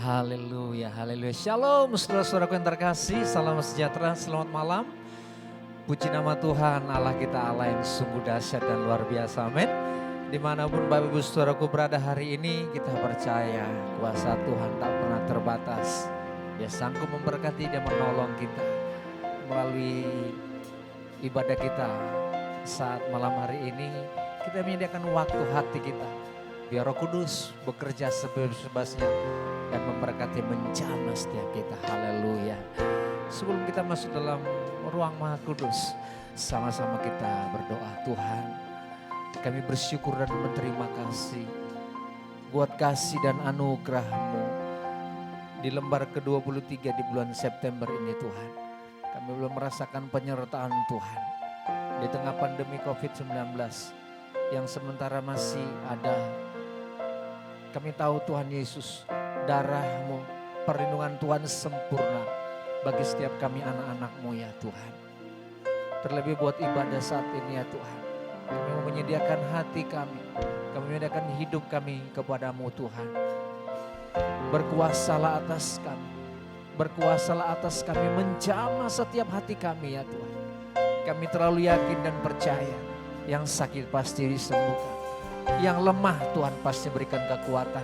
Haleluya, haleluya. Shalom saudara-saudaraku yang terkasih, salam sejahtera, selamat malam. Puji nama Tuhan, Allah kita Allah yang sungguh dahsyat dan luar biasa, amin. Dimanapun Bapak Ibu saudaraku berada hari ini, kita percaya kuasa Tuhan tak pernah terbatas. Dia sanggup memberkati dan menolong kita melalui ibadah kita saat malam hari ini. Kita menyediakan waktu hati kita, biar Roh Kudus bekerja sebebas-bebasnya dan memberkati menjamah setiap kita. Haleluya. Sebelum kita masuk dalam ruang Maha Kudus, sama-sama kita berdoa. Tuhan, kami bersyukur dan berterima kasih buat kasih dan anugerah-Mu di lembar ke-23 di bulan September ini Tuhan. Kami belum merasakan penyertaan Tuhan di tengah pandemi COVID-19 yang sementara masih ada. Kami tahu Tuhan Yesus, darah-Mu, perlindungan Tuhan sempurna bagi setiap kami anak-anak-Mu ya Tuhan. Terlebih buat ibadah saat ini ya Tuhan. Kami mau menyediakan hati kami menyediakan hidup kami kepadamu Tuhan. Berkuasalah atas kami, berkuasalah atas kami, menjamah setiap hati kami ya Tuhan. Kami terlalu yakin dan percaya, yang sakit pasti disembuhkan, yang lemah Tuhan pasti memberikan kekuatan,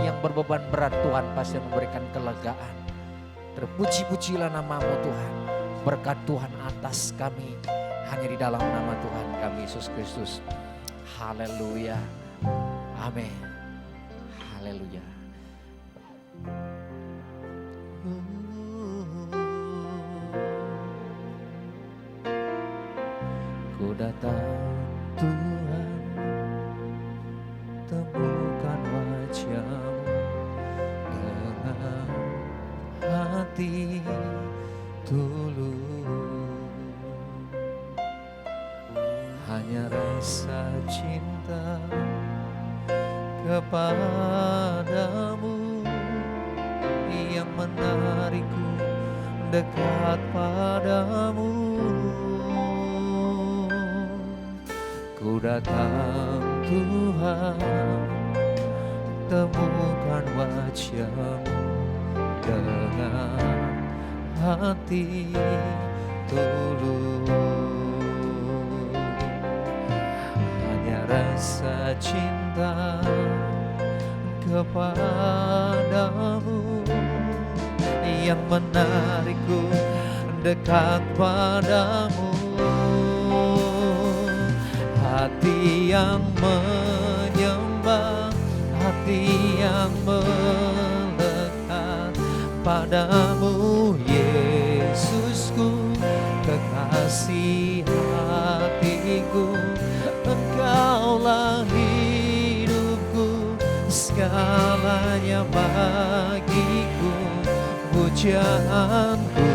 yang berbeban berat Tuhan pasti memberikan kelegaan. Terpuji-pujilah nama-Mu Tuhan, berkat Tuhan atas kami, hanya di dalam nama Tuhan kami Yesus Kristus. Haleluya, amin. Haleluya. Ku datang Tuhan, temukan wajah-Mu dengan hati tulus, hanya rasa cinta kepadamu yang menarikku dekat padamu. Ku datang Tuhan, temukan wajah-Mu dengan hati tulus, hanya rasa cinta kepadamu yang menarikku dekat padamu. Hati yang menyembah, hati yang melekat padamu Yesusku, kekasih hatiku. Engkaulah hidupku, segalanya bagiku, pujaanku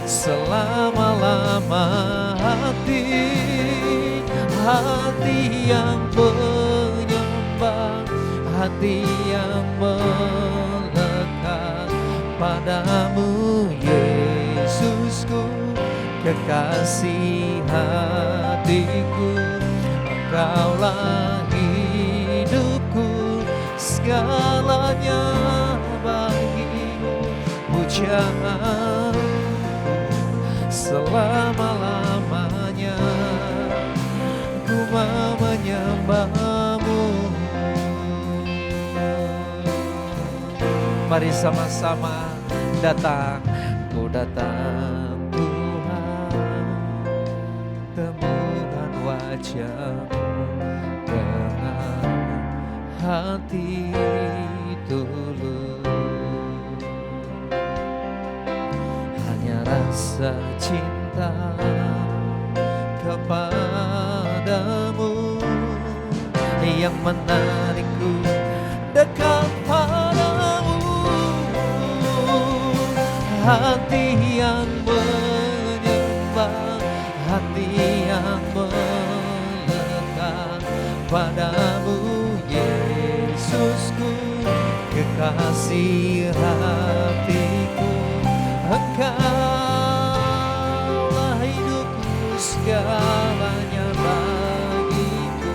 selama-lama. Hati yang menyembah, hati yang melekat padamu Yesusku, kekasih hatiku. Engkaulah hidupku, segalanya bagimu, pujaan selama-lamanya. Ku mau menyembah-Mu. Mari sama-sama datang. Ku datang Tuhan, temukan wajah-Mu dengan hati tulus, hanya rasa cinta kepadamu yang menarikku dekat padamu. Hati yang menyembah, hati yang melekat padamu Yesusku, kekasih hatiku. Engkaulah hidupku, segalanya bagiku,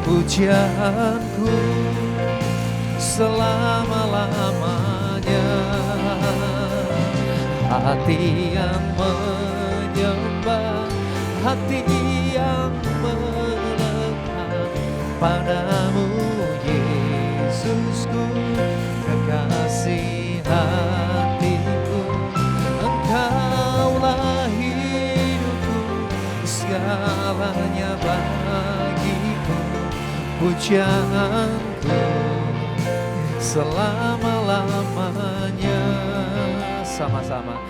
pujaanku selama-lamanya. Hati yang menyembah, hati yang melekat padamu Yesusku, kekasih hatiku. Engkaulah hidupku, segalanya bagiku, pujaanku selama-lamanya. Sama-sama.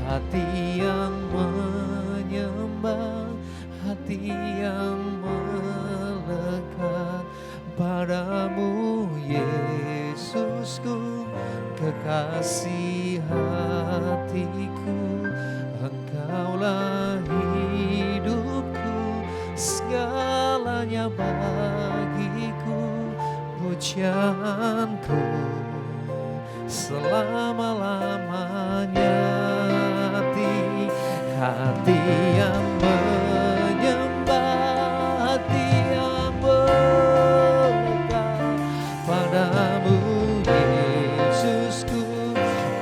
Hati yang menyembah, hati yang melekat padamu Yesusku, kekasih hatiku. Engkaulah hidupku, segalanya bagiku, pujaanku selama-lamanya. Hati yang menyembah, hati yang melekat padamu Yesusku,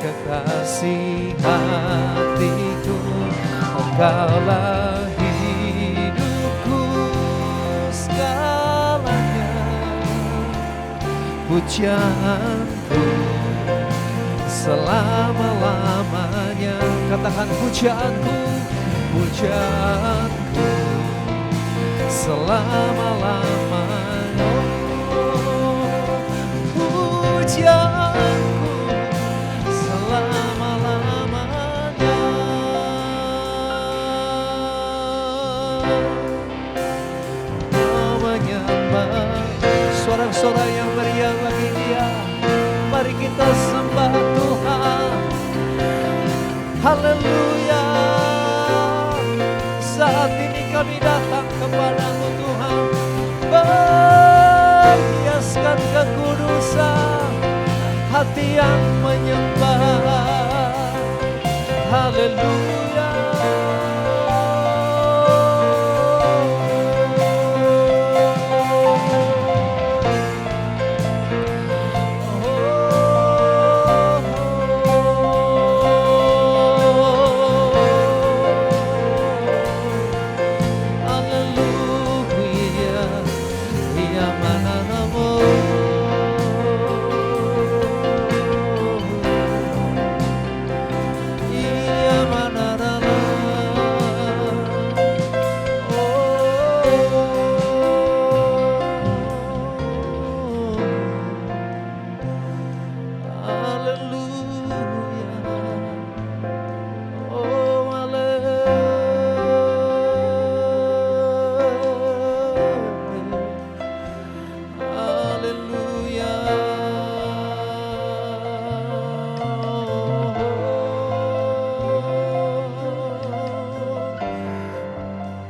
kekasih hatiku. Engkaulah hidupku, segalanya, pujaanku selama-lamanya. Katakan pujaanku, pujaanku selama-lamanya. Pujaanku selama-lamanya. Oh, menyembah, sorak-sorai yang meriah bagi Dia. Mari kita sembah Tuhan. Haleluya. Saat ini kami datang kepadamu Tuhan, berhiaskan kekudusan, hati yang menyembah. Haleluya.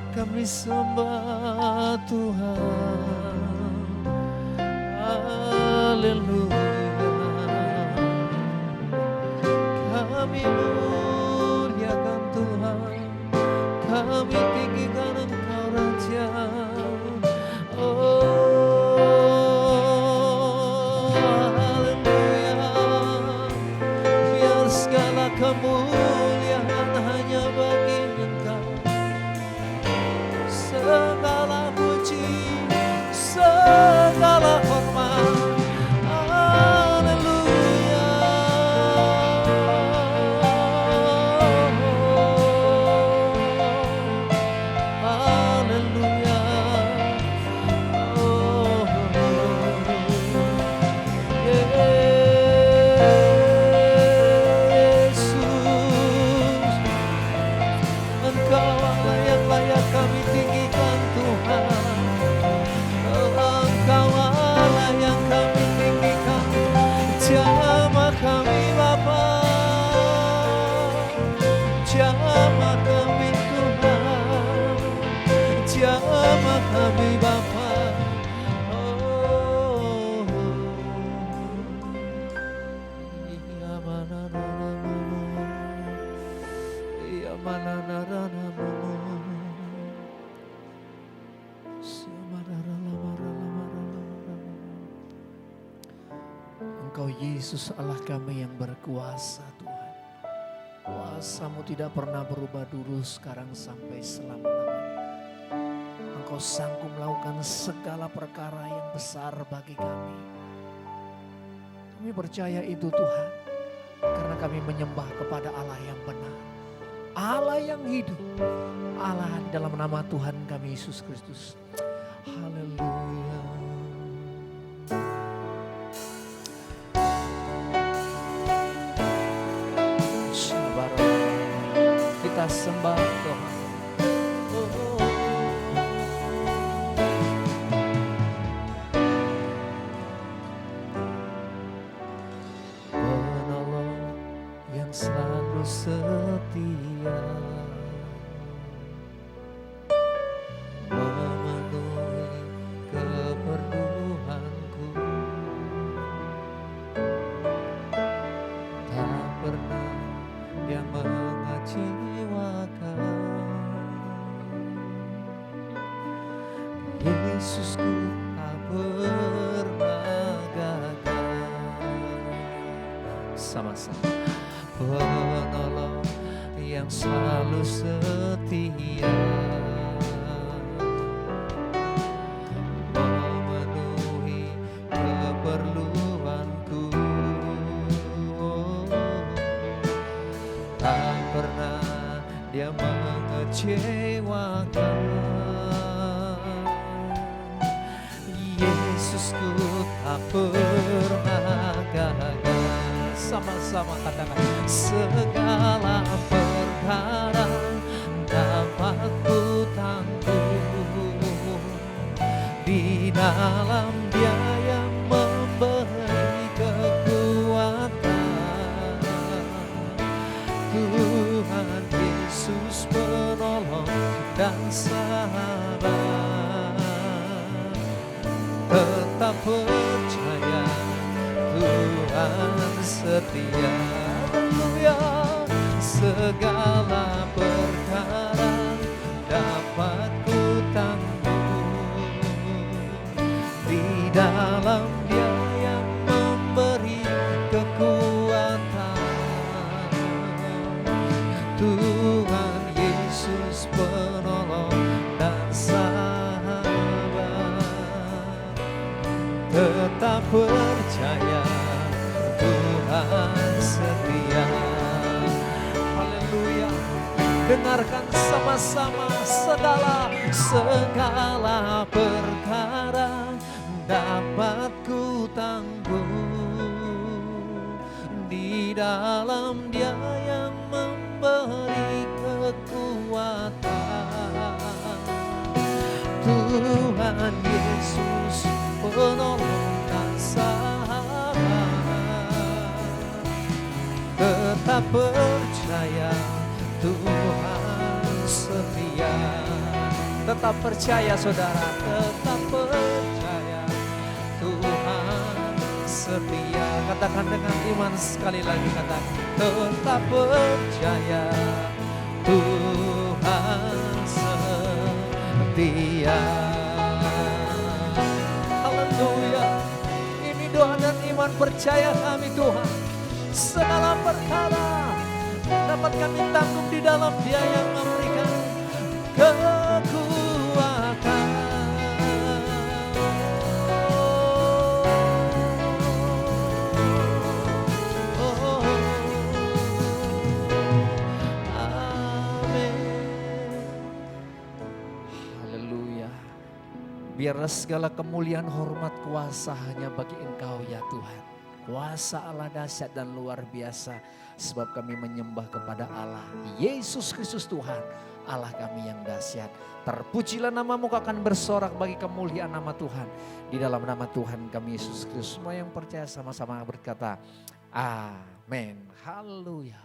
Kami sembah Tuhan, haleluya. Kami muliakan Tuhan, kami tinggikan Engkau Raja. Oh, haleluya. Biar segala kemuliaan hanya bagi Engkau, segala puji, segala hormat. Haleluya. Haleluya. Oh, Yesus. Engkau Yesus Allah kami yang berkuasa Tuhan. Kuasa-Mu tidak pernah berubah dulu, sekarang sampai selama-lamanya. Engkau sanggup melakukan segala perkara yang besar bagi kami. Kami percaya itu Tuhan, karena kami menyembah kepada Allah yang benar, Allah yang hidup, Allah di dalam nama Tuhan kami Yesus Kristus. Haleluya. Kita sembah Tuhan. Penolong yang selalu setia, memenuhi keperluanku, tak pernah yang mengecewakan. Yesusku tak pernah gagal. Sama-sama. Penolong yang selalu setia, memenuhi keperluanku, tak pernah Dia mengecewakan. Yesusku tak pernah gagal. Sama-sama katakan, segala perkara dapat ku tanggung di dalam Dia yang memberi kekuatan. Tuhan Yesus penolong dan sahabat, tetap percaya Tuhan setia. Haleluya. Segala perkara dapat ku tanggung di dalam Dia yang memberi kekuatan. Tuhan Yesus penolong dan sahabat, tetap percaya Tuhan setia. Haleluya. Dengarkan sama-sama, segala perkara dapat ku tanggung di dalam Dia yang memberi kekuatan. Tuhan Yesus penolong dan sahabat, tetap percaya Tuhan setia. Tetap percaya saudara, tetap percaya Tuhan setia. Katakan dengan iman sekali lagi, katakan tetap percaya Tuhan setia. Haleluya. Ini doa dan iman percaya kami Tuhan. Segala perkara dapat kami tanggung di dalam Dia yang memberikan kekuatan. Biarlah segala kemuliaan, hormat, kuasa hanya bagi Engkau ya Tuhan. Kuasa Allah dahsyat dan luar biasa, sebab kami menyembah kepada Allah Yesus Kristus Tuhan, Allah kami yang dahsyat. Terpujilah nama-Mu, akan bersorak bagi kemuliaan nama Tuhan. Di dalam nama Tuhan kami Yesus Kristus, semua yang percaya sama-sama berkata amin. Haleluya.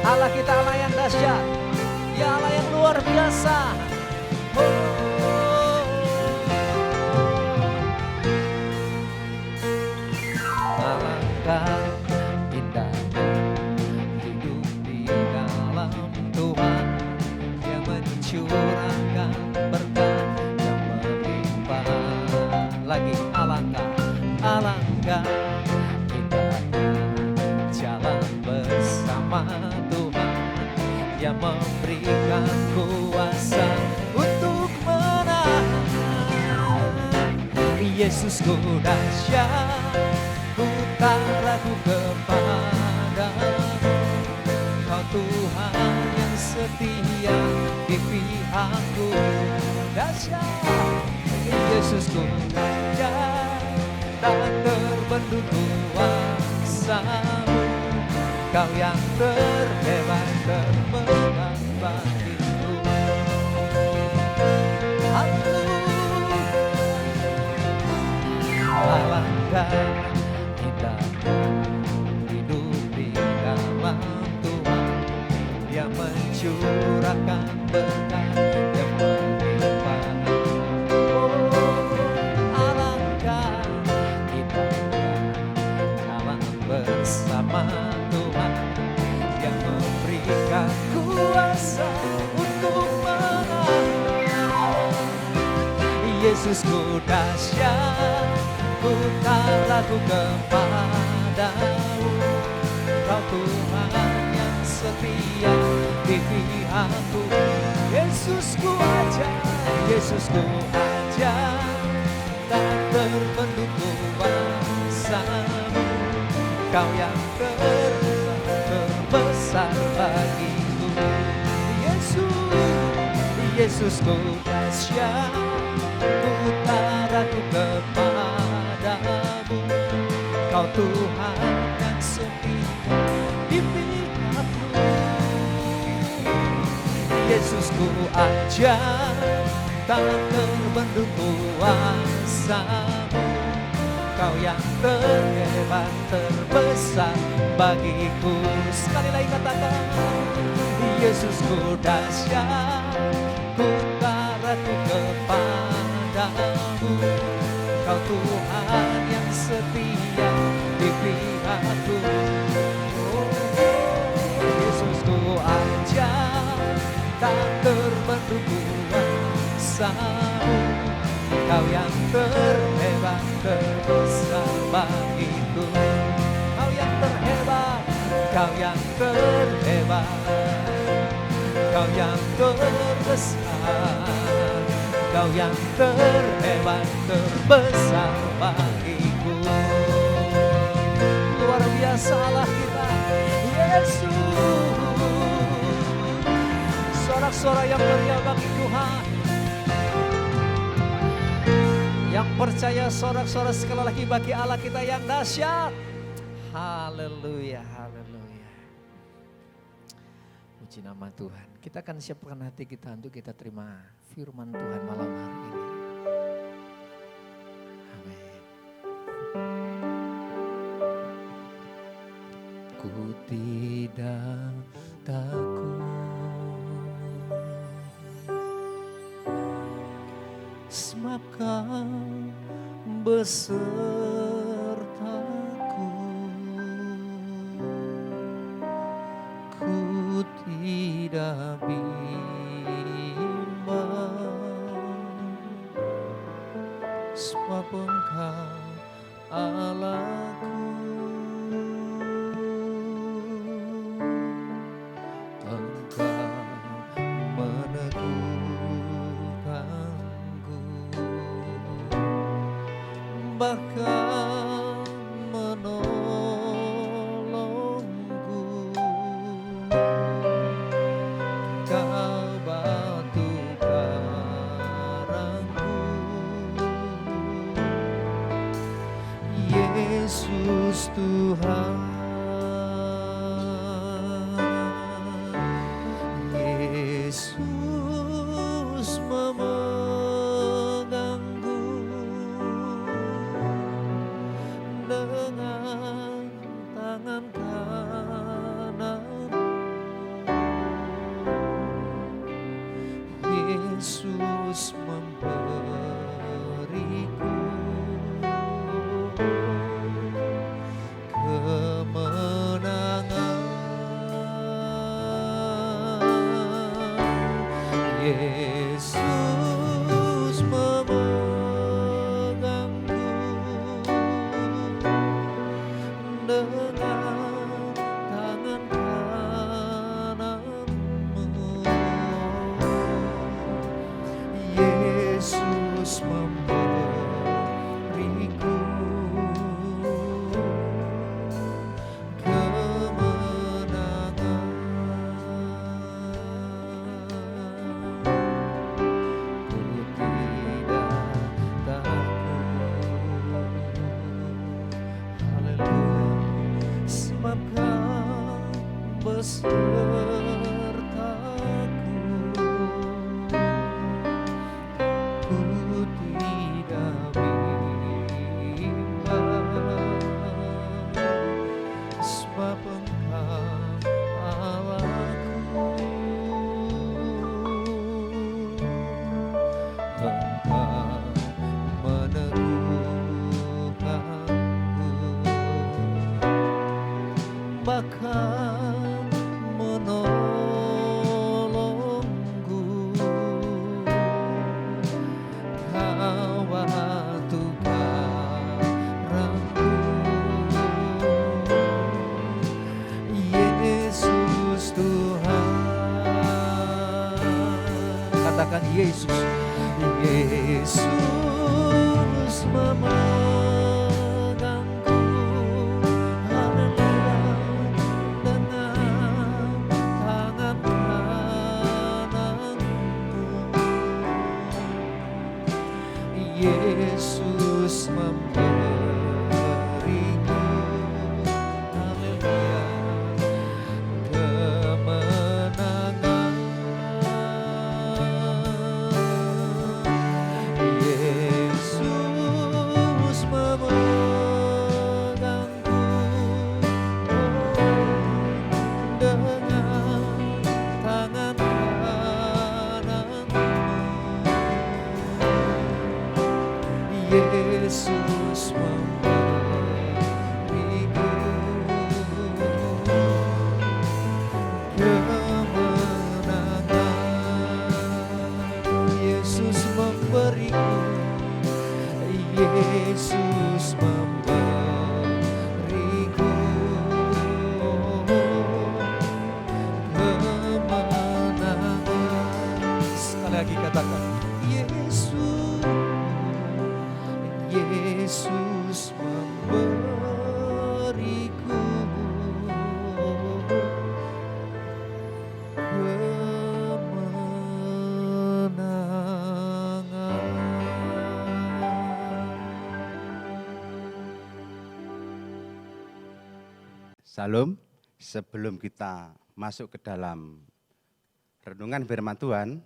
Allah kita Allah yang dahsyat, ya Allah yang luar biasa. Alangkah indahnya hidup di dalam Tuhan, yang mencurahkan berkat Yesusku dahsyat, ku tak ragu kepadamu. Kau Tuhan yang setia di pihakku. Dahsyat Yesusku dahsyat, tak terbendung kuasamu. Kau yang terhebat termenang bagiku. Alangkah indahnya hidup di dalam Tuhan, Dia mencurahkan berkat yang melimpah. Alangkah indahnya dalam bersama Tuhan, yang memberikan kuasa untuk menang. Yesusku dahsyat, ku tak ragu kepadamu. Kau Tuhan yang setia di pihakku. Yesusku ajar, Yesusku ajar, tak terbendung kuasamu. Kau yang terbesar bagiku. Yesusku dahsyat, ku tak ragu kepadamu. Kau Tuhan yang setia di pihakku. Yesusku ajar, tak terbendung kuasamu. Kau yang terhebat terbesar bagiku. Sekali lagi katakan, Yesusku dahsyat, ku tak ragu kepadamu. Kau Tuhan yang setia di pihakku. Yesusku ajar, tak terbendung kuasamu. Kau yang terhebat terbesar bagiku. Kau yang terhebat, kau yang terhebat, kau yang terbesar, kau yang terhebat terbesar bagiku. Luar biasa Allah kita, Yesus. Sorak-sorai yang meriah bagi Tuhan. Yang percaya sorak-sorai sekali lagi bagi Allah kita yang dahsyat. Haleluya, haleluya. Puji nama Tuhan. Kita akan siapkan hati kita untuk kita terima firman Tuhan malam hari ini. Amin. Ku tidak takut, sebab Kau besertaku. Ku tidak bimbang, sebab Engkau Allahku. Engkau meneguhkanku, bahkan menolongku. Kau batu karangku, Yesus Tuhan. Yesus memegangku dengan tangan kanan. Yesus memberiku kemenangan. Yesus memegangku dengan tangan kananmu. Yesus memberiku katakan Yesus. Yesus memegangku, haleluya, dengan tangan kananmu. Yesus memberiku, haleluya, kemenangan. Yesus memegangku, dengan tangan kananmu. Yesus memberiku kemenangan. Yesus memberiku, Yesus memberiku kemenangan. Sekali lagi katakan Yesus, Yesus memberiku Salam, sebelum kita masuk ke dalam renungan firman Tuhan,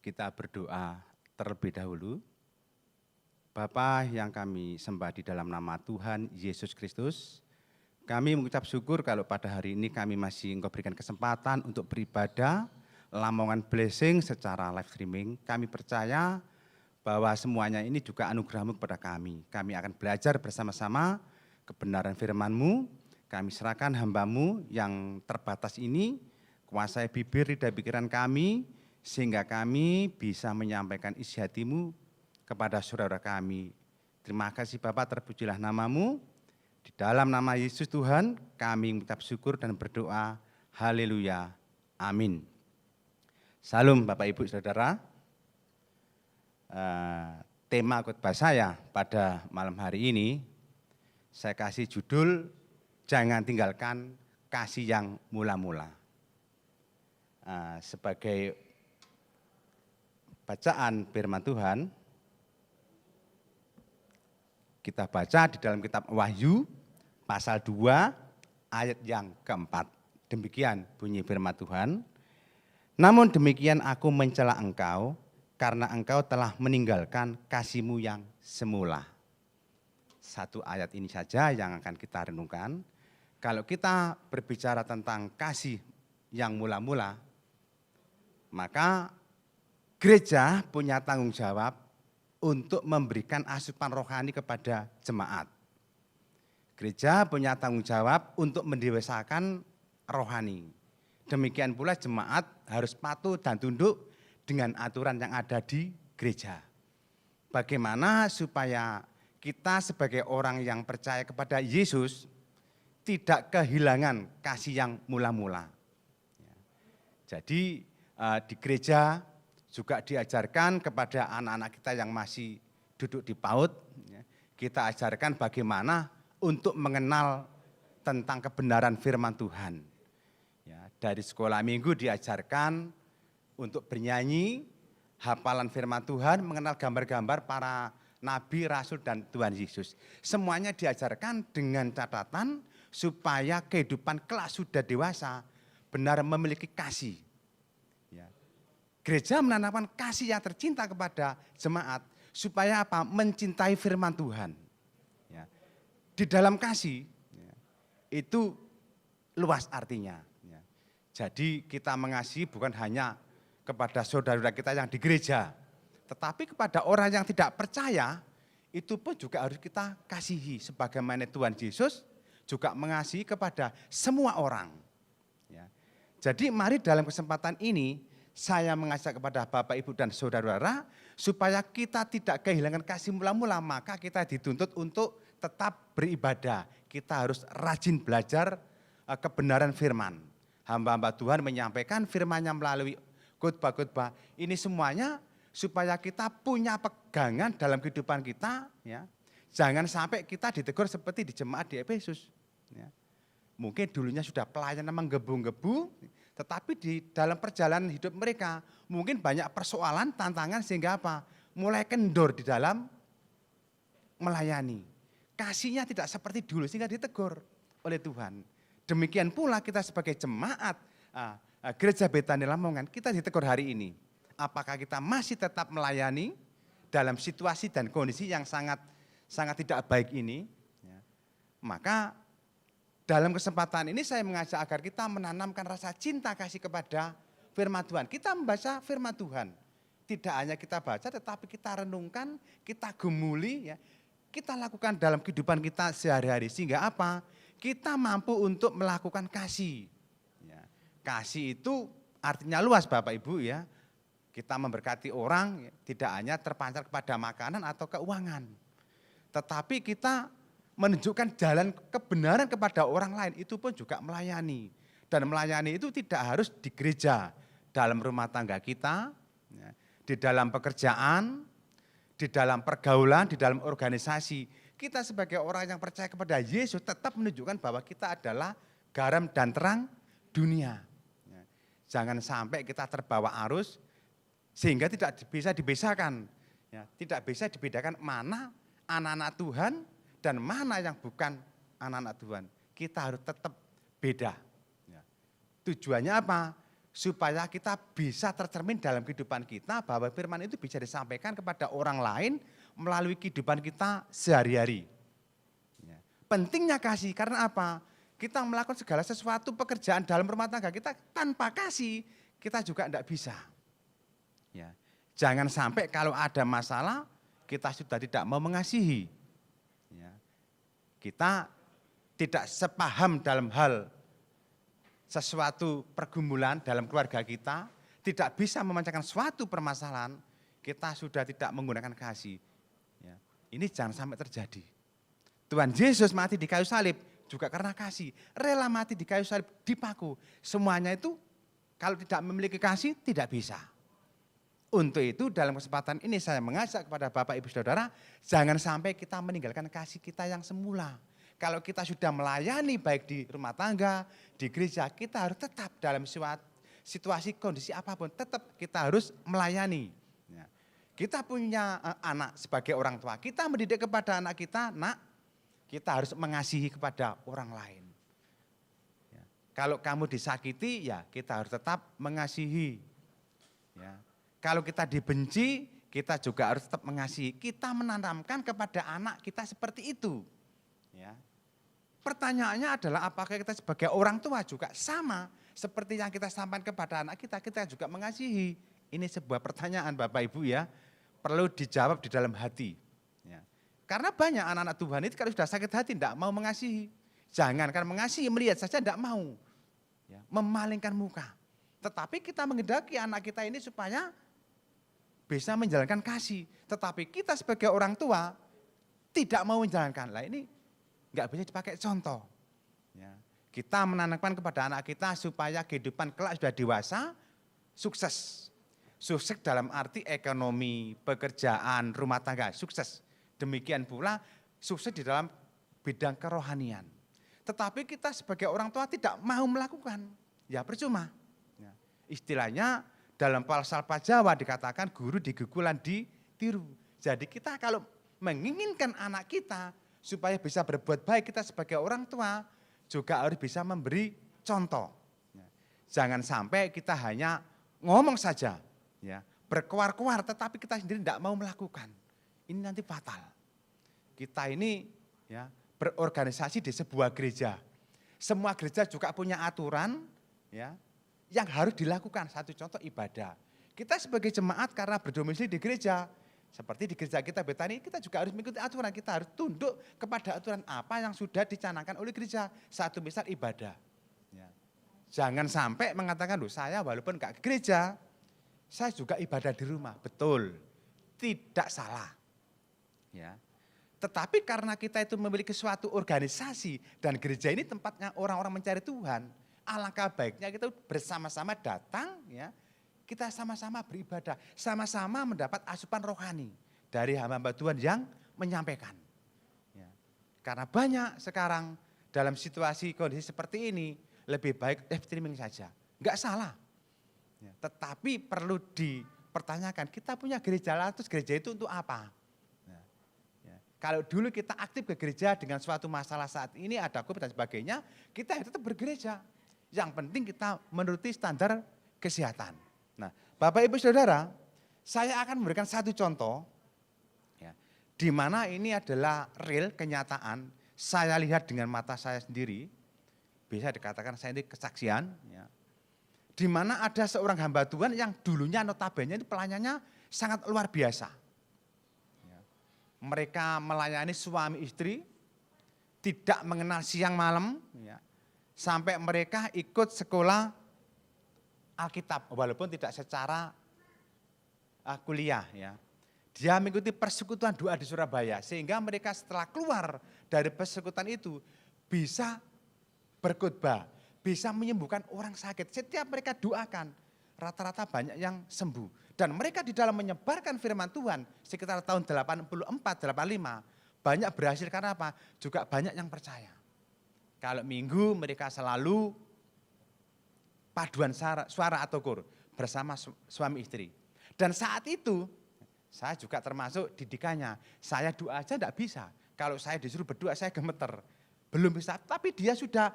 kita berdoa terlebih dahulu. Bapa yang kami sembah di dalam nama Tuhan Yesus Kristus, kami mengucap syukur kalau pada hari ini kami masih Engkau berikan kesempatan untuk beribadah, Lamongan Blessing secara live streaming. Kami percaya bahwa semuanya ini juga anugerah-Mu kepada kami. Kami akan belajar bersama-sama kebenaran firman-Mu. Kami serahkan hamba-Mu yang terbatas ini, kuasai bibir, lidah, pikiran kami, sehingga kami bisa menyampaikan isi hati-Mu kepada saudara kami. Terima kasih Bapa, terpujilah nama-Mu. Di dalam nama Yesus Tuhan, kami mengucap syukur dan berdoa. Haleluya. Amin. Salam Bapak Ibu Saudara. Tema khotbah saya pada malam hari ini, saya kasih judul, jangan tinggalkan kasih yang mula-mula. Sebagai bacaan firman Tuhan, kita baca di dalam kitab Wahyu, pasal 2, ayat yang keempat. Demikian bunyi firman Tuhan. Namun demikian aku mencela engkau, karena engkau telah meninggalkan kasih-Mu yang semula. Satu ayat ini saja yang akan kita renungkan. Kalau kita berbicara tentang kasih yang mula-mula, maka gereja punya tanggung jawab untuk memberikan asupan rohani kepada jemaat. Gereja punya tanggung jawab untuk mendewasakan rohani. Demikian pula jemaat harus patuh dan tunduk dengan aturan yang ada di gereja. Bagaimana supaya kita sebagai orang yang percaya kepada Yesus tidak kehilangan kasih yang mula-mula. Jadi di gereja juga diajarkan kepada anak-anak kita yang masih duduk di PAUD, kita ajarkan bagaimana untuk mengenal tentang kebenaran firman Tuhan. Dari sekolah minggu diajarkan untuk bernyanyi, hafalan firman Tuhan, mengenal gambar-gambar para nabi, rasul, dan Tuhan Yesus. Semuanya diajarkan dengan catatan supaya kehidupan kelak sudah dewasa benar memiliki kasih. Gereja menanamkan kasih yang tercinta kepada jemaat supaya apa? Mencintai firman Tuhan. Di dalam kasih itu luas artinya. Jadi kita mengasihi bukan hanya kepada saudara-saudara kita yang di gereja, tetapi kepada orang yang tidak percaya, itu pun juga harus kita kasihi. Sebagaimana Tuhan Yesus juga mengasihi kepada semua orang. Jadi mari dalam kesempatan ini, saya mengajak kepada Bapak, Ibu, dan saudara-saudara, supaya kita tidak kehilangan kasih mula-mula, maka kita dituntut untuk tetap beribadah. Kita harus rajin belajar kebenaran firman. Hamba-hamba Tuhan menyampaikan firman-Nya melalui khotbah-khotbah. Ini semuanya supaya kita punya pegangan dalam kehidupan kita, ya. Jangan sampai kita ditegur seperti di jemaat di Efesus. Ya. Mungkin dulunya sudah pelayanan menggebu-gebu, tetapi di dalam perjalanan hidup mereka mungkin banyak persoalan, tantangan sehingga apa? Mulai kendor di dalam melayani. Kasihnya tidak seperti dulu sehingga ditegur oleh Tuhan. Demikian pula kita sebagai jemaat Gereja Betani Lamongan, kita ditegur hari ini. Apakah kita masih tetap melayani dalam situasi dan kondisi yang sangat tidak baik ini? Ya. Maka dalam kesempatan ini saya mengajak agar kita menanamkan rasa cinta kasih kepada firman Tuhan. Kita membaca firman Tuhan. Tidak hanya kita baca tetapi kita renungkan, kita gumuli, ya, kita lakukan dalam kehidupan kita sehari-hari. Sehingga apa? Kita mampu untuk melakukan kasih. Ya. Kasih itu artinya luas Bapak Ibu ya. Kita memberkati orang tidak hanya terpancar kepada makanan atau keuangan. Tetapi kita menunjukkan jalan kebenaran kepada orang lain, itu pun juga melayani. Dan melayani itu tidak harus di gereja, dalam rumah tangga kita, di dalam pekerjaan, di dalam pergaulan, di dalam organisasi. Kita sebagai orang yang percaya kepada Yesus tetap menunjukkan bahwa kita adalah garam dan terang dunia. Jangan sampai kita terbawa arus sehingga tidak bisa dibedakan. Tidak bisa dibedakan mana anak-anak Tuhan dan mana yang bukan anak-anak Tuhan. Kita harus tetap beda. Tujuannya apa? Supaya kita bisa tercermin dalam kehidupan kita bahwa firman itu bisa disampaikan kepada orang lain melalui kehidupan kita sehari-hari. Pentingnya kasih karena apa? Kita melakukan segala sesuatu pekerjaan dalam rumah tangga kita tanpa kasih kita juga tidak bisa. Jangan sampai kalau ada masalah kita sudah tidak mau mengasihi. Kita tidak sepaham dalam hal sesuatu pergumulan dalam keluarga kita, tidak bisa memecahkan suatu permasalahan, kita sudah tidak menggunakan kasih. Ini jangan sampai terjadi. Tuhan Yesus mati di kayu salib juga karena kasih. Rela mati di kayu salib, dipaku. Semuanya itu kalau tidak memiliki kasih tidak bisa. Untuk itu dalam kesempatan ini saya mengajak kepada Bapak Ibu Saudara, jangan sampai kita meninggalkan kasih kita yang semula. Kalau kita sudah melayani baik di rumah tangga, di gereja, kita harus tetap dalam situasi kondisi apapun, tetap kita harus melayani. Kita punya anak sebagai orang tua, kita mendidik kepada anak kita, nak, kita harus mengasihi kepada orang lain. Kalau kamu disakiti, ya kita harus tetap mengasihi. Kalau kita dibenci, kita juga harus tetap mengasihi. Kita menanamkan kepada anak kita seperti itu. Pertanyaannya adalah apakah kita sebagai orang tua juga sama seperti yang kita sampaikan kepada anak kita juga mengasihi. Ini sebuah pertanyaan Bapak Ibu ya, perlu dijawab di dalam hati. Karena banyak anak-anak Tuhan itu kalau sudah sakit hati tidak mau mengasihi. Jangankan mengasihi, melihat saja tidak mau. Memalingkan muka. Tetapi kita menghendaki anak kita ini supaya bisa menjalankan kasih. Tetapi kita sebagai orang tua tidak mau menjalankan. Lah ini enggak bisa dipakai contoh. Kita menanamkan kepada anak kita supaya kehidupan kelak sudah dewasa, sukses. Sukses dalam arti ekonomi, pekerjaan, rumah tangga, sukses. Demikian pula sukses di dalam bidang kerohanian. Tetapi kita sebagai orang tua tidak mau melakukan, ya percuma. Istilahnya dalam falsafah Jawa dikatakan guru digegulan ditiru. Jadi kita kalau menginginkan anak kita supaya bisa berbuat baik, kita sebagai orang tua juga harus bisa memberi contoh. Jangan sampai kita hanya ngomong saja, ya, berkuar-kuar tetapi kita sendiri tidak mau melakukan. Ini nanti fatal. Kita ini ya berorganisasi di sebuah gereja. Semua gereja juga punya aturan ya yang harus dilakukan. Satu contoh ibadah. Kita sebagai jemaat karena berdomisili di gereja, seperti di gereja kita Betani, kita juga harus mengikuti aturan. Kita harus tunduk kepada aturan apa yang sudah dicanangkan oleh gereja. Satu misal ibadah. Ya. Jangan sampai mengatakan, loh saya walaupun enggak ke gereja, saya juga ibadah di rumah. Betul, tidak salah. Ya. Tetapi karena kita itu memiliki suatu organisasi dan gereja ini tempatnya orang-orang mencari Tuhan, alangkah baiknya kita bersama-sama datang ya kita sama-sama beribadah, sama-sama mendapat asupan rohani dari hamba-hamba Tuhan yang menyampaikan. Ya. Karena banyak sekarang dalam situasi kondisi seperti ini, lebih baik live streaming saja. Enggak salah. Ya. Tetapi perlu dipertanyakan, kita punya gereja lah, terus gereja itu untuk apa? Ya. Kalau dulu kita aktif ke gereja dengan suatu masalah saat ini ada COVID dan sebagainya, kita tetap bergereja. Yang penting kita menuruti standar kesehatan. Nah, Bapak Ibu Saudara, saya akan memberikan satu contoh, ya, di mana ini adalah real kenyataan, saya lihat dengan mata saya sendiri, bisa dikatakan saya ini kesaksian, ya, di mana ada seorang hamba Tuhan yang dulunya notabene itu pelayanannya sangat luar biasa. Ya. Mereka melayani suami istri, tidak mengenal siang malam, ya, sampai mereka ikut sekolah Alkitab, walaupun tidak secara kuliah. Ya. Dia mengikuti persekutuan doa di Surabaya, sehingga mereka setelah keluar dari persekutuan itu bisa berkhotbah, bisa menyembuhkan orang sakit. Setiap mereka doakan, rata-rata banyak yang sembuh. Dan mereka di dalam menyebarkan firman Tuhan sekitar tahun 84-85, banyak berhasil karena apa? Juga banyak yang percaya. Kalau minggu mereka selalu paduan suara atau kur bersama suami istri. Dan saat itu saya juga termasuk didikannya. Saya doa aja enggak bisa. Kalau saya disuruh berdoa saya gemeter. Belum bisa, tapi dia sudah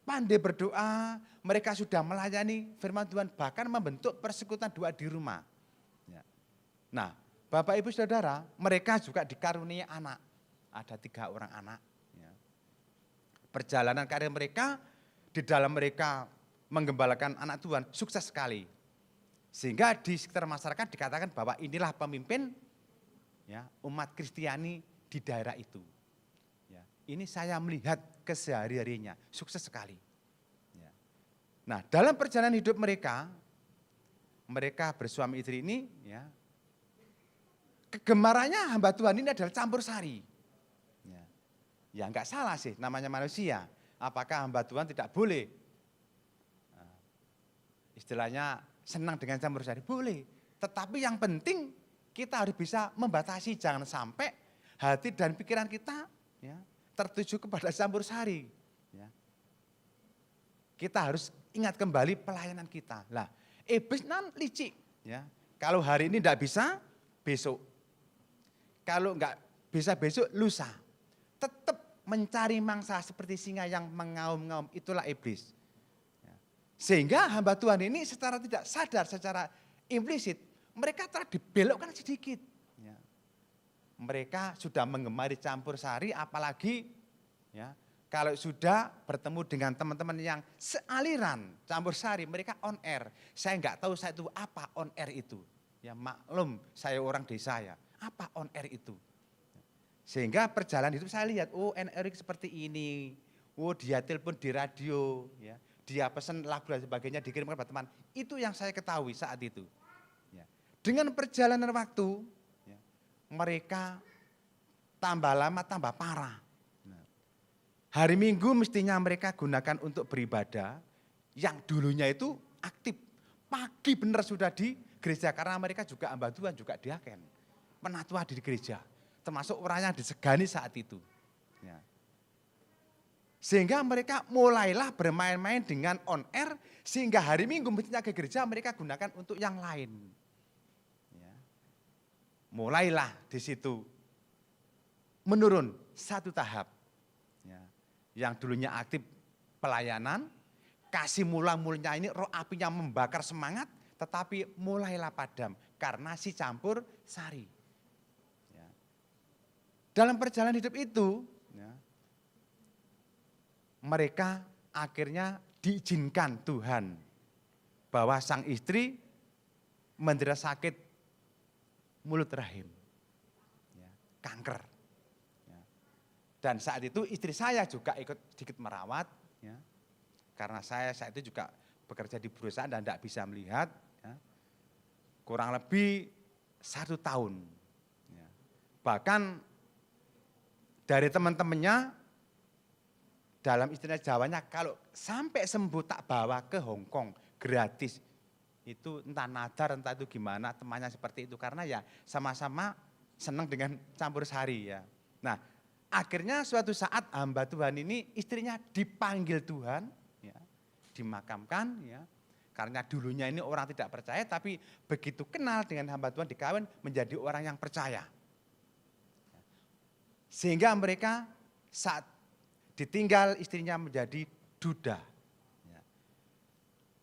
pandai berdoa, mereka sudah melayani firman Tuhan, bahkan membentuk persekutuan doa di rumah. Nah, Bapak Ibu Saudara, mereka juga dikaruniai anak. Ada 3 orang anak. Perjalanan karir mereka, di dalam mereka menggembalakan anak Tuhan, sukses sekali. Sehingga di sekitar masyarakat dikatakan bahwa inilah pemimpin, ya, umat Kristiani di daerah itu. Ya, ini saya melihat kesehari-harinya, sukses sekali. Ya. Nah, dalam perjalanan hidup mereka bersuami istri ini, ya, kegemarannya hamba Tuhan ini adalah campur sari. Ya enggak salah sih, namanya manusia. Apakah hamba Tuhan tidak boleh? Istilahnya senang dengan campur sari, boleh. Tetapi yang penting kita harus bisa membatasi, jangan sampai hati dan pikiran kita, ya, tertuju kepada campur sari. Ya. Kita harus ingat kembali pelayanan kita. Lah, iblis nan licik. Ya. Kalau hari ini tidak bisa, besok. Kalau enggak bisa besok, lusa. Tetap mencari mangsa seperti singa yang mengaum-ngaum, itulah iblis. Sehingga hamba Tuhan ini secara tidak sadar, secara implisit, mereka telah dibelokkan sedikit. Mereka sudah menggemari campur sari, apalagi, ya, kalau sudah bertemu dengan teman-teman yang sealiran campur sari, mereka on air. Saya enggak tahu saya itu apa on air itu. Ya, maklum saya orang desa ya, apa on air itu. Sehingga perjalanan hidup saya lihat, oh NRI seperti ini, oh dia telepon di radio, ya, dia pesan lagu dan sebagainya dikirimkan kepada teman. Itu yang saya ketahui saat itu. Ya. Dengan perjalanan waktu, ya, mereka tambah lama tambah parah. Hari Minggu mestinya mereka gunakan untuk beribadah, yang dulunya itu aktif. Pagi benar sudah di gereja, karena mereka juga hamba Tuhan, juga diaken. Penatua di gereja. Termasuk orang yang disegani saat itu. Ya. Sehingga mereka mulailah bermain-main dengan on air, sehingga hari Minggu mestinya ke gereja mereka gunakan untuk yang lain. Ya. Mulailah di situ menurun satu tahap. Ya. Yang dulunya aktif pelayanan, kasih mula-mulanya ini roh apinya membakar semangat, tetapi mulailah padam karena si campur sari. Dalam perjalanan hidup itu, ya, mereka akhirnya diizinkan Tuhan bahwa sang istri menderita sakit mulut rahim, ya, kanker. Ya. Dan saat itu istri saya juga ikut sedikit merawat, ya, karena saya saat itu juga bekerja di perusahaan dan tidak bisa melihat, ya, kurang lebih 1 tahun. Ya. Bahkan dari teman-temannya, dalam istilah Jawanya, kalau sampai sembuh tak bawa ke Hong Kong gratis. itu entah nadar, entah itu gimana, temannya seperti itu. Karena ya sama-sama senang dengan campur sari ya. Nah, akhirnya suatu saat hamba Tuhan ini istrinya dipanggil Tuhan, ya, dimakamkan ya. Karena dulunya ini orang tidak percaya, tapi begitu kenal dengan hamba Tuhan dikawin menjadi orang yang percaya. Sehingga mereka saat ditinggal istrinya menjadi duda. Ya.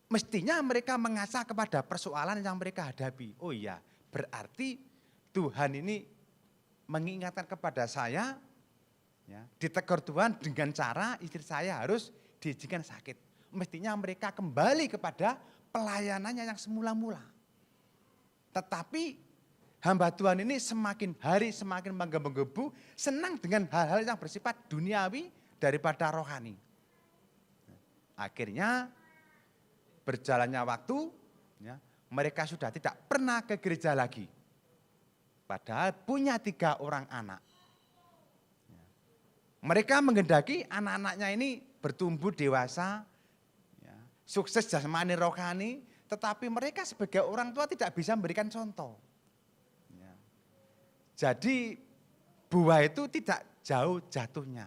Mestinya mereka mengasah kepada persoalan yang mereka hadapi. Oh iya, berarti Tuhan ini mengingatkan kepada saya, ya, ditegur Tuhan dengan cara istri saya harus diizinkan sakit. Mestinya mereka kembali kepada pelayanannya yang semula-mula. Tetapi hamba Tuhan ini semakin hari semakin menggebu-gebu, senang dengan hal-hal yang bersifat duniawi daripada rohani. Akhirnya berjalannya waktu, ya, mereka sudah tidak pernah ke gereja lagi. Padahal punya 3 orang anak. Mereka menghendaki anak-anaknya ini bertumbuh dewasa, ya, sukses jasmani rohani, tetapi mereka sebagai orang tua tidak bisa memberikan contoh. Ya. Jadi buah itu tidak jauh jatuhnya.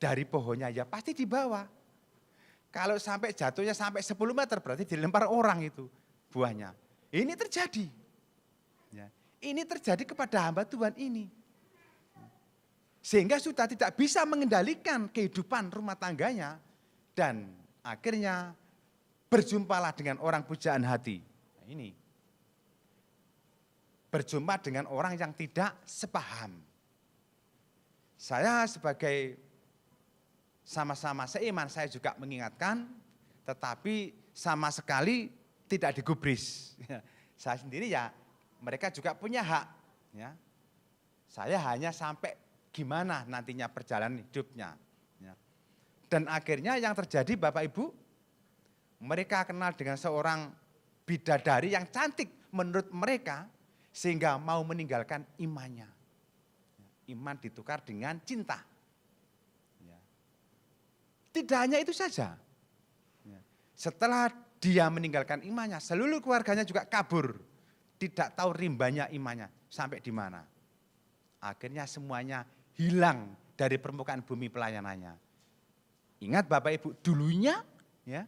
Dari pohonnya ya pasti di bawah. Kalau sampai jatuhnya sampai 10 meter berarti dilempar orang itu buahnya. Ini terjadi. Ya. Ini terjadi kepada hamba Tuhan ini. Sehingga sudah tidak bisa mengendalikan kehidupan rumah tangganya. Dan akhirnya berjumpalah dengan orang pujaan hati. Nah, ini. Berjumpa dengan orang yang tidak sepaham. Saya sebagai sama-sama seiman saya juga mengingatkan. Tetapi sama sekali tidak digubris. Saya sendiri ya mereka juga punya hak. Ya. Saya hanya sampai gimana nantinya perjalanan hidupnya. Ya. Dan akhirnya yang terjadi Bapak Ibu, mereka kenal dengan seorang bidadari yang cantik menurut mereka, sehingga mau meninggalkan imannya. Iman ditukar dengan cinta. Ya. Tidak hanya itu saja. Ya. Setelah dia meninggalkan imannya, seluruh keluarganya juga kabur. Tidak tahu rimbanya imannya sampai di mana. Akhirnya semuanya hilang dari permukaan bumi pelayanannya. Ingat Bapak Ibu, dulunya ya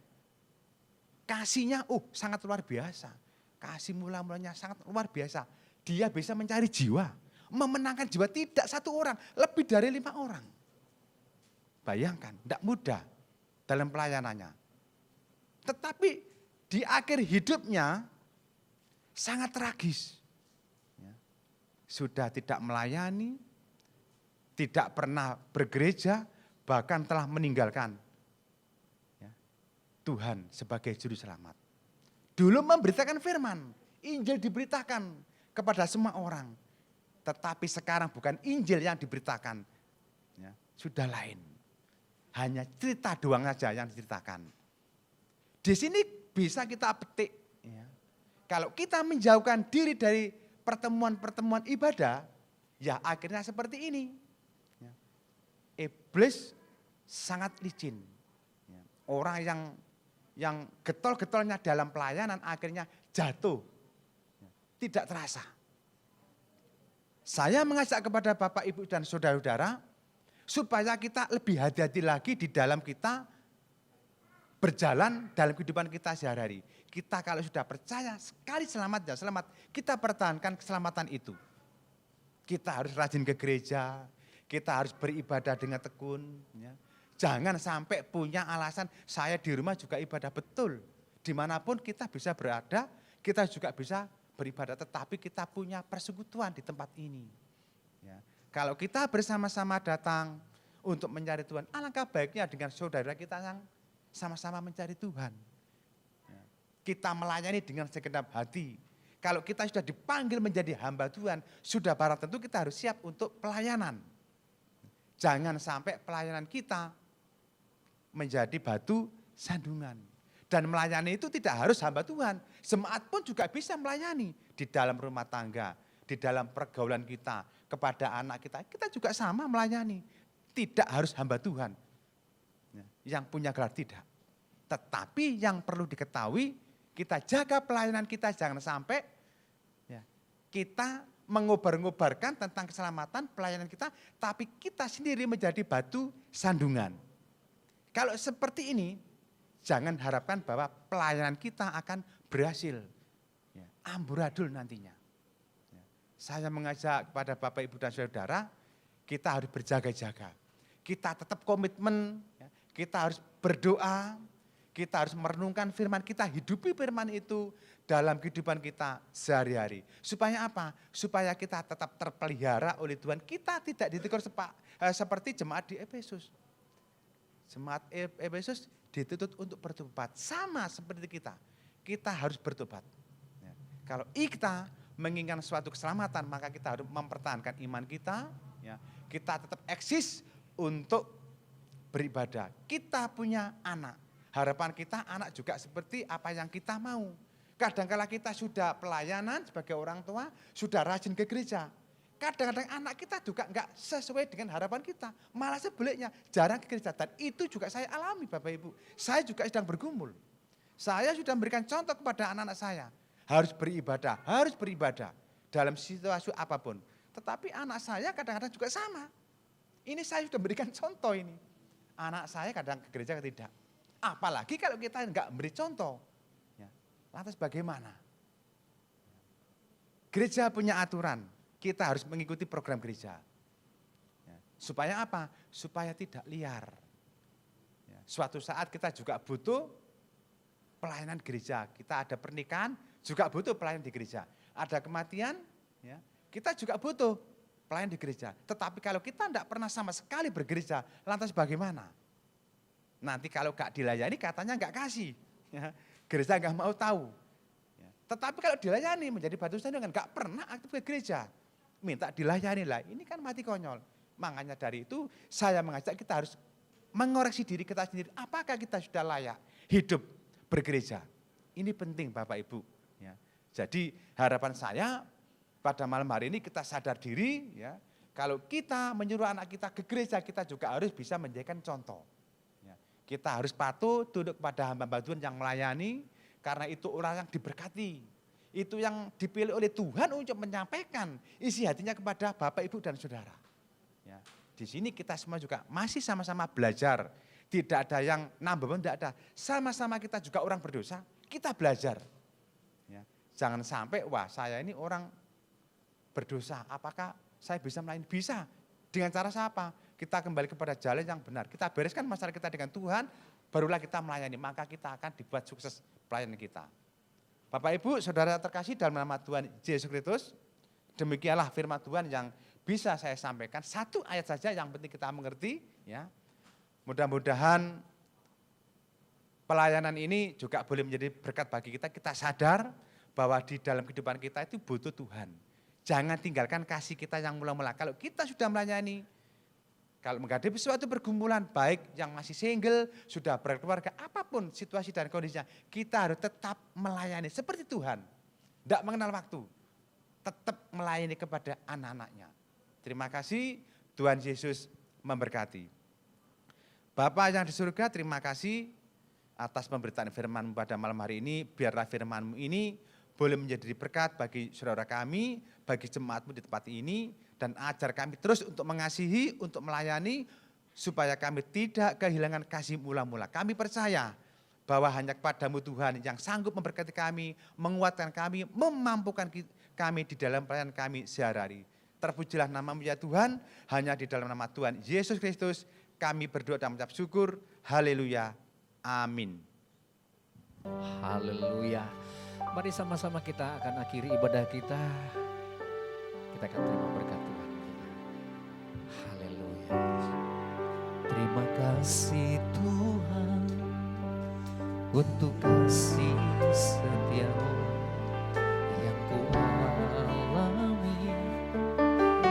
kasihnya sangat luar biasa. Kasih mula-mulanya sangat luar biasa. Dia bisa mencari jiwa, memenangkan jiwa tidak 1 orang, lebih dari 5 orang. Bayangkan, tidak mudah dalam pelayanannya. Tetapi di akhir hidupnya sangat tragis. Ya. Sudah tidak melayani, tidak pernah bergereja, bahkan telah meninggalkan, ya, Tuhan sebagai juru selamat. Dulu memberitakan firman, Injil diberitakan kepada semua orang. Tetapi sekarang bukan Injil yang diberitakan, ya, sudah lain. Hanya cerita doang saja yang diceritakan. Di sini bisa kita petik, ya. Kalau kita menjauhkan diri dari pertemuan-pertemuan ibadah, ya akhirnya seperti ini. Ya. Iblis sangat licin. Ya. Orang yang getol-getolnya dalam pelayanan akhirnya jatuh. Ya. Tidak terasa. Saya mengajak kepada Bapak, Ibu, dan saudara-saudara, supaya kita lebih hati-hati lagi di dalam kita berjalan dalam kehidupan kita sehari-hari. Kita kalau sudah percaya sekali selamat ya selamat, kita pertahankan keselamatan itu. Kita harus rajin ke gereja, kita harus beribadah dengan tekun. Ya. Jangan sampai punya alasan saya di rumah juga ibadah betul. Dimanapun kita bisa berada, kita juga bisa beribadah. Tetapi kita punya persekutuan di tempat ini. Ya. Kalau kita bersama-sama datang untuk mencari Tuhan, alangkah baiknya dengan saudara kita yang sama-sama mencari Tuhan. Kita melayani dengan segenap hati. Kalau kita sudah dipanggil menjadi hamba Tuhan, sudah barang tentu kita harus siap untuk pelayanan. Jangan sampai pelayanan kita menjadi batu sandungan. Dan melayani itu tidak harus hamba Tuhan. Jemaat pun juga bisa melayani di dalam rumah tangga, di dalam pergaulan kita, kepada anak kita. Kita juga sama melayani. Tidak harus hamba Tuhan. Yang punya gelar tidak. Tetapi yang perlu diketahui, Kita jaga pelayanan kita, jangan sampai ya, kita mengobar-ngobarkan tentang keselamatan pelayanan kita, tapi kita sendiri menjadi batu sandungan. Kalau seperti ini, jangan harapkan bahwa pelayanan kita akan berhasil. Ya, amburadul nantinya. Ya, saya mengajak kepada Bapak, Ibu, dan Saudara, kita harus berjaga-jaga. Kita tetap komitmen, ya, kita harus berdoa, kita harus merenungkan firman, kita hidupi firman itu dalam kehidupan kita sehari-hari. Supaya apa? Supaya kita tetap terpelihara oleh Tuhan. Kita tidak ditegur seperti jemaat di Efesus. Jemaat Efesus dituntut untuk bertobat. Sama seperti kita. Kita harus bertobat. Ya. Kalau kita menginginkan suatu keselamatan, maka kita harus mempertahankan iman kita. Ya. Kita tetap eksis untuk beribadah. Kita punya anak. Harapan kita anak juga seperti apa yang kita mau. Kadang-kala kita sudah pelayanan sebagai orang tua, sudah rajin ke gereja. Kadang-kadang anak kita juga enggak sesuai dengan harapan kita. Malah sebaliknya jarang ke gereja. Dan itu juga saya alami Bapak Ibu. Saya juga sedang bergumul. Saya sudah memberikan contoh kepada anak-anak saya. Harus beribadah dalam situasi apapun. Tetapi anak saya kadang-kadang juga sama. Ini saya sudah memberikan contoh ini. Anak saya kadang ke gereja tidak. Apalagi kalau kita enggak memberi contoh. Ya, lantas bagaimana? Gereja punya aturan, kita harus mengikuti program gereja. Ya, supaya apa? Supaya tidak liar. Ya, suatu saat kita juga butuh pelayanan gereja. Kita ada pernikahan, juga butuh pelayanan di gereja. Ada kematian, ya, kita juga butuh pelayanan di gereja. Tetapi kalau kita tidak pernah sama sekali bergereja, lantas bagaimana? Nanti kalau gak dilayani katanya gak kasih. Ya, gereja gak mau tahu. Ya, tetapi kalau dilayani menjadi batu sandungan, gak pernah aktif ke gereja. Minta dilayani lah, ini kan mati konyol. Makanya dari itu saya mengajak kita harus mengoreksi diri kita sendiri. Apakah kita sudah layak hidup bergereja? Ini penting Bapak Ibu. Ya, jadi harapan saya pada malam hari ini kita sadar diri. Ya, kalau kita menyuruh anak kita ke gereja, kita juga harus bisa menjadikan contoh. Kita harus patuh tunduk pada hamba Tuhan yang melayani, karena itu orang yang diberkati. Itu yang dipilih oleh Tuhan untuk menyampaikan isi hatinya kepada Bapak, Ibu, dan Saudara. Ya, di sini kita semua juga masih sama-sama belajar. Tidak ada yang nambah, tidak ada. Sama-sama kita juga orang berdosa, kita belajar. Ya, jangan sampai, wah saya ini orang berdosa, apakah saya bisa melayani? Bisa. Dengan cara siapa? Kita kembali kepada jalan yang benar. Kita bereskan masalah kita dengan Tuhan, barulah kita melayani. Maka kita akan dibuat sukses pelayanan kita. Bapak Ibu, Saudara terkasih dalam nama Tuhan Yesus Kristus, demikianlah firman Tuhan yang bisa saya sampaikan. Satu ayat saja yang penting kita mengerti. Ya. Mudah-mudahan pelayanan ini juga boleh menjadi berkat bagi kita. Kita sadar bahwa di dalam kehidupan kita itu butuh Tuhan. Jangan tinggalkan kasih kita yang mula-mula. Kalau kita sudah melayani, kalau menghadapi suatu pergumulan, baik yang masih single, sudah berkeluarga, apapun situasi dan kondisinya, kita harus tetap melayani seperti Tuhan. Tidak mengenal waktu, tetap melayani kepada anak-anaknya. Terima kasih, Tuhan Yesus memberkati. Bapa yang di surga, terima kasih atas pemberitaan firman-Mu pada malam hari ini. Biarlah firman-Mu ini boleh menjadi berkat bagi saudara kami, bagi jemaat-Mu di tempat ini, dan ajar kami terus untuk mengasihi, untuk melayani, supaya kami tidak kehilangan kasih mula-mula. Kami percaya bahwa hanya kepada-Mu Tuhan yang sanggup memberkati kami, menguatkan kami, memampukan kami di dalam pelayanan kami sehari-hari. Terpujilah nama-Mu ya Tuhan, hanya di dalam nama Tuhan Yesus Kristus kami berdoa dan mengucap syukur. Haleluya. Amin. Haleluya. Mari sama-sama kita akan akhiri ibadah kita. Kita akan terima berkat Tuhan. Haleluya. Terima kasih Tuhan untuk kasih setia-Mu yang Ku alami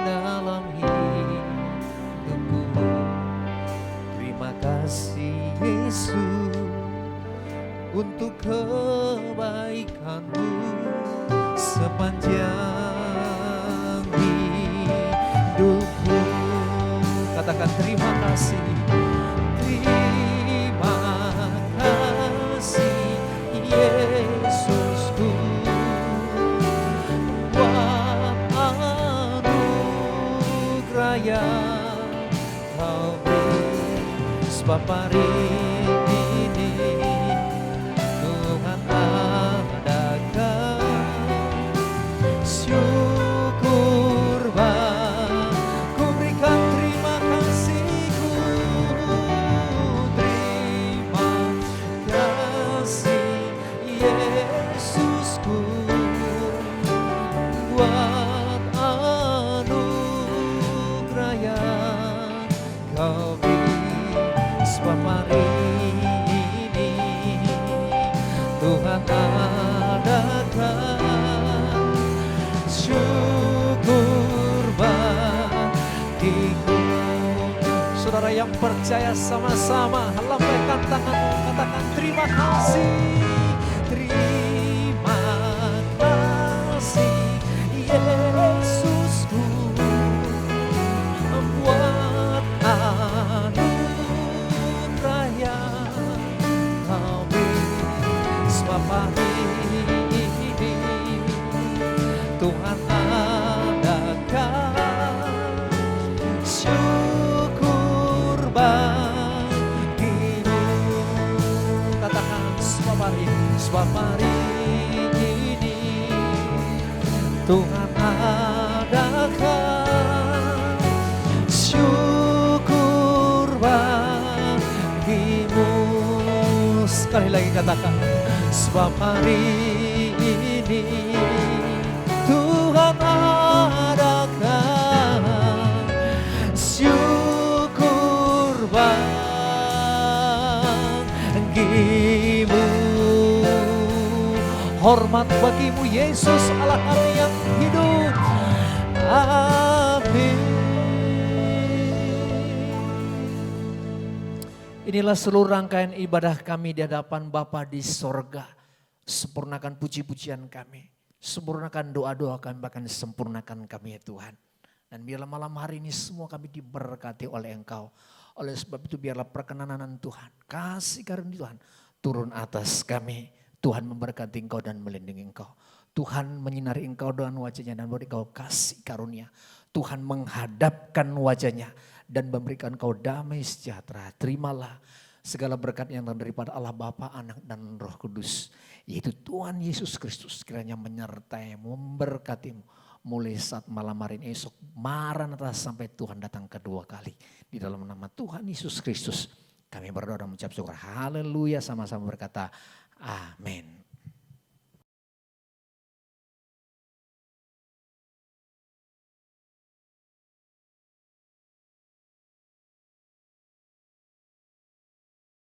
dalam hidupku. Terima kasih Yesus untuk kebaikan-Mu sepanjang hidupku. Katakan terima kasih. Terima kasih Yesus raya kau beri, sebab hari ini Tuhan adakan syukur ku berikan terima kasihku, terima kasih Yesusku buat anugerah yang kau beri, sebab hari ini Tuhan adakan syukur bagiku. Saudara yang percaya sama-sama lambaikan tangan, katakan terima kasih, terima kasih Yesusku buat anugerah yang kau beri, sebab hari ini Tuhan adakan syukur bagimu. Katakan sebab hari ini Tuhan adakan syukur bagimu. Sekali lagi katakan, sebab hari ini Tuhan adakan syukur bagimu. Hormat bagimu Yesus, Allah kami yang hidup. Amin. Inilah seluruh rangkaian ibadah kami di hadapan Bapa di sorga. Sempurnakan puji-pujian kami. Sempurnakan doa-doa kami, bahkan sempurnakan kami ya Tuhan. Dan biarlah malam hari ini semua kami diberkati oleh Engkau. Oleh sebab itu biarlah perkenanan Tuhan, kasih karunia Tuhan turun atas kami. Tuhan memberkati Engkau dan melindungi Engkau. Tuhan menyinari Engkau dengan wajahnya dan beri Engkau kasih karunia. Tuhan menghadapkan wajahnya dan memberikan Engkau damai sejahtera. Terimalah segala berkat yang daripada Allah Bapa, Anak dan Roh Kudus. Yaitu Tuhan Yesus Kristus kiranya menyertai-mu, memberkatimu. Mulai saat malam hari ini esok Maranatha sampai Tuhan datang kedua kali. Di dalam nama Tuhan Yesus Kristus kami berdoa dan mengucap syukur. Haleluya, sama-sama berkata amin.